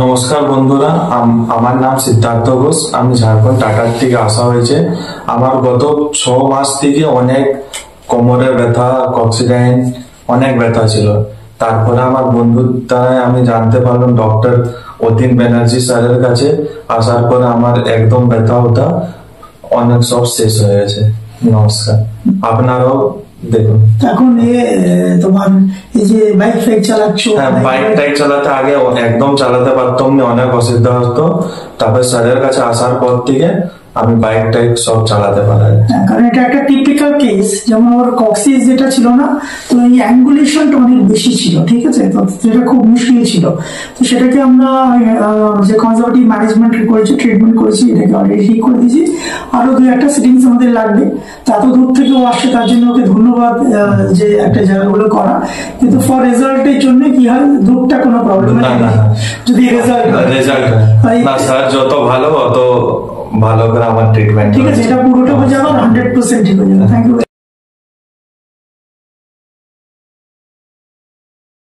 নমস্কার বন্ধুরা, আমার নাম সিদ্ধার্থ ঘোষ। আমি ঝাড়খণ্ড টাটার থেকে আসা হয়েছে। আমার গত 6 মাস থেকে অনেক কোমরের ব্যথা, কক্সিডাইন অনেক ব্যথা ছিল। তারপরে আমার বন্ধুর দ্বারাই আমি জানতে পারলাম ডক্টর অতীন ব্যানার্জি স্যারের কাছে। আসার পরে আমার একদম ব্যথা ওঠা অনেক সব শেষ হয়ে গেছে। নমস্কার, আপনারাও দেখুন। এখন তোমার এই যে বাইক ফাইক চালাচ্ছ? হ্যাঁ, বাইক টাইক চালাতে আগে একদম চালাতে পারতাম না, অনেক অসুবিধা হতো। তারপর স্যারের কাছে আসার পর থেকে আমি বাইক টাইক সব চালাতে পারি। কারণ এটা একটা টিপিক্যাল কেস, যেমন ওর কক্সিস যেটা ছিল না, তো এই অ্যাঙ্গুলেশনটা অনেক বেশি ছিল, ঠিক আছে, তো সেটা খুব মুশকিল ছিল। তো সেটাকে আমরা যে কনজারভেটিভ ম্যানেজমেন্ট করেছি, ট্রিটমেন্ট করেছি, এটাকে অলরেডি ঠিক করে দিয়েছি। আরো 2-1 সিটিংস আমাদের লাগবে। তা এত দূর থেকে ও আসছে, তার জন্য ওকে ধন্যবাদ, যে একটা জায়গাগুলো করা। কিন্তু ফর রেজাল্টের জন্য কি হয়, দুধটা কোনো প্রবলেম না, যদি রেজাল্ট না, স্যার যত ভালো অত ভালো করে আমার ট্রিটমেন্ট। ঠিক আছে, এটা পুরোটা হয়ে যাবে, 100% ঠিক হয়ে যাবে। Thank you.